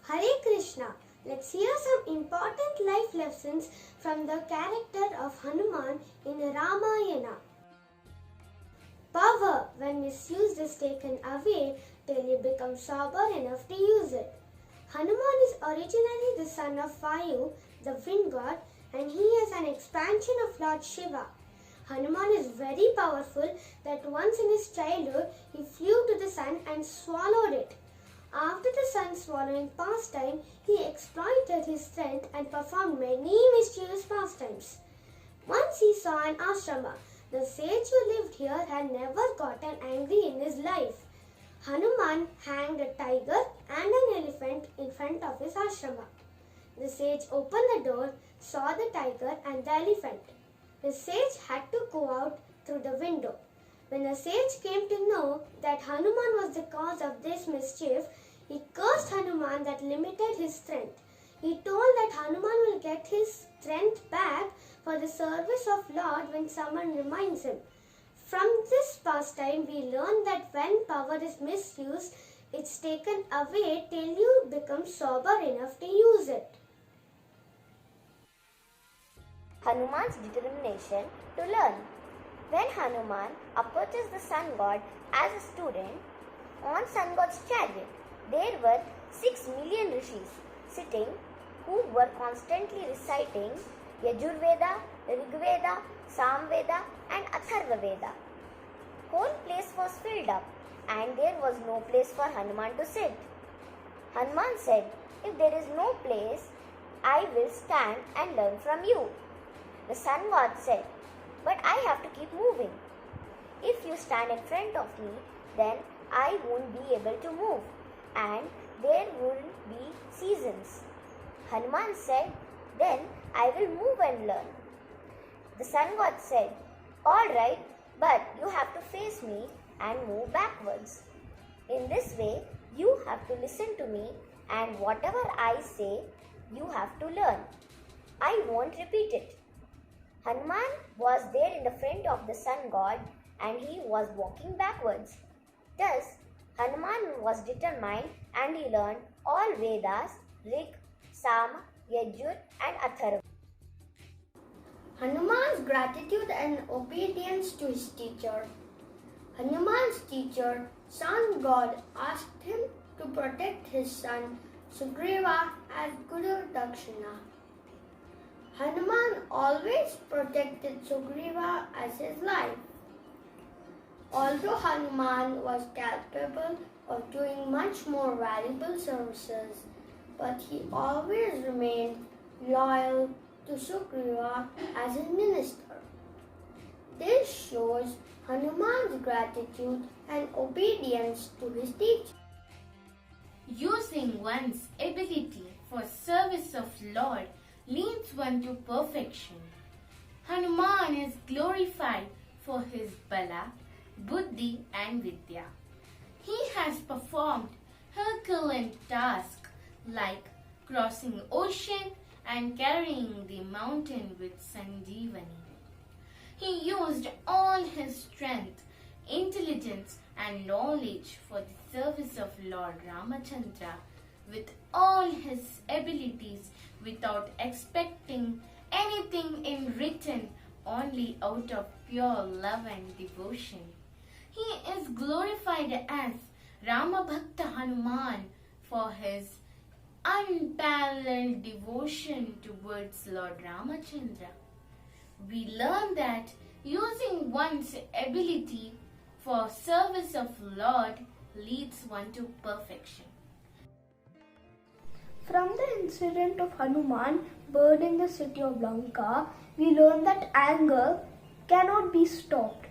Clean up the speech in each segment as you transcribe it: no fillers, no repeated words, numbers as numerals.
Hare Krishna. Let's hear some important life lessons from the character of Hanuman in Ramayana. Power, when misused, is taken away till you become sober enough to use it. Hanuman is originally the son of Vayu, the wind god, and he is an expansion of Lord Shiva. Hanuman is very powerful that once in his childhood he flew to the sun and swallowed it. After the sun swallowing pastime, he exploited his strength and performed many mischievous pastimes. Once he saw an ashrama. The sage who lived here had never gotten angry in his life. Hanuman hanged a tiger and an elephant in front of his ashrama. The sage opened the door, saw the tiger and the elephant. The sage had to go out through the window. When the sage came to know that Hanuman was the cause of this mischief, he cursed Hanuman that limited his strength. He told that Hanuman will get his strength back for the service of Lord when someone reminds him. From this pastime, we learn that when power is misused, it's taken away till you become sober enough to use it. Hanuman's determination to learn. When Hanuman approaches the sun god as a student on sun god's chariot, there were 6 million rishis sitting who were constantly reciting Yajurveda, Rigveda, Samveda and Atharva Veda. Whole place was filled up and there was no place for Hanuman to sit. Hanuman said, "If there is no place, I will stand and learn from you." The sun god said, "But I have to keep moving. If you stand in front of me, then I won't be able to move and there won't be seasons." Hanuman said, "Then I will move and learn." The sun god said, "All right, but you have to face me and move backwards. In this way, you have to listen to me and whatever I say, you have to learn. I won't repeat it." Hanuman was there in the front of the sun god and he was walking backwards. Thus, Hanuman was determined and he learned all Vedas, Rig, Sama, Yajur and Atharva. Hanuman's gratitude and obedience to his teacher. Hanuman's teacher, sun god, asked him to protect his son Sugriva as Guru Dakshina. Hanuman always protected Sugriva as his life. Although Hanuman was capable of doing much more valuable services, but he always remained loyal to Sugriva as his minister. This shows Hanuman's gratitude and obedience to his teacher. Using one's ability for service of Lord leads one to perfection. Hanuman is glorified for his bala, buddhi and vidya. He has performed Herculean tasks like crossing ocean and carrying the mountain with Sanjeevani. He used all his strength, intelligence and knowledge for the service of Lord Ramachandra with all his abilities without expecting anything in return, only out of pure love and devotion. He is glorified as Rama Bhakta Hanuman for his unparalleled devotion towards Lord Ramachandra. We learn that using one's ability for service of Lord leads one to perfection. From the incident of Hanuman burning the city of Lanka, we learn that anger cannot be stopped,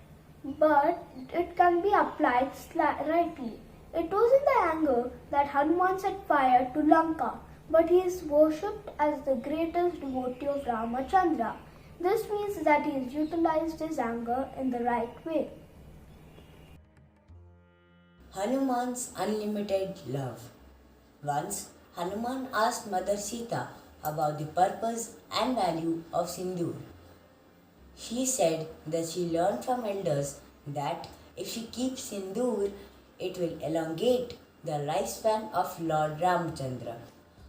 but it can be applied rightly. It was in the anger that Hanuman set fire to Lanka, but he is worshipped as the greatest devotee of Ramachandra. This means that he has utilized his anger in the right way. Hanuman's unlimited love. Once, Hanuman asked Mother Sita about the purpose and value of sindoor. She said that she learned from elders that if she keeps sindoor, it will elongate the lifespan of Lord Ramchandra.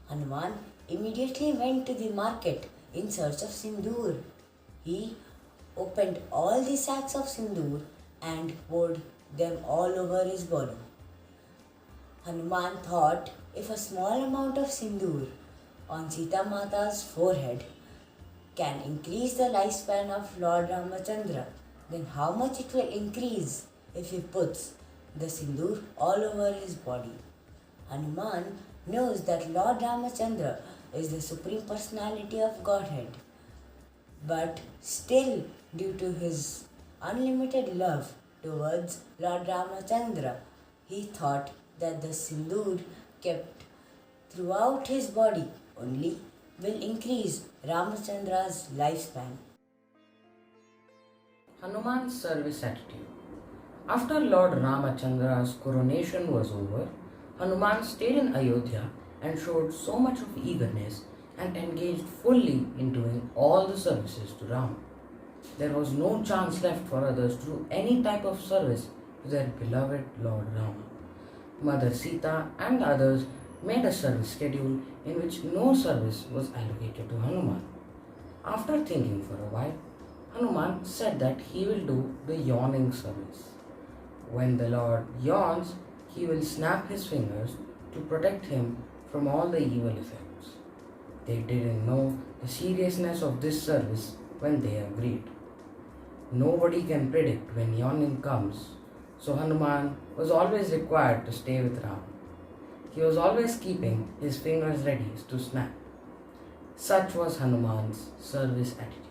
Hanuman immediately went to the market in search of sindoor. He opened all the sacks of sindoor and poured them all over his body. Hanuman thought, if a small amount of sindoor on Sita Mata's forehead can increase the lifespan of Lord Ramachandra, then how much it will increase if he puts the sindoor all over his body. Hanuman knows that Lord Ramachandra is the Supreme Personality of Godhead, but still, due to his unlimited love towards Lord Ramachandra, he thought that the sindoor kept throughout his body only will increase Ramachandra's lifespan. Hanuman's service attitude. After Lord Ramachandra's coronation was over, Hanuman stayed in Ayodhya and showed so much of eagerness and engaged fully in doing all the services to Ram. There was no chance left for others to do any type of service to their beloved Lord Rama. Mother Sita and others made a service schedule in which no service was allocated to Hanuman. After thinking for a while, Hanuman said that he will do the yawning service. When the Lord yawns, he will snap his fingers to protect him from all the evil effects. They didn't know the seriousness of this service when they agreed. Nobody can predict when yawning comes, so Hanuman was always required to stay with Ram. He was always keeping his fingers ready to snap. Such was Hanuman's service attitude.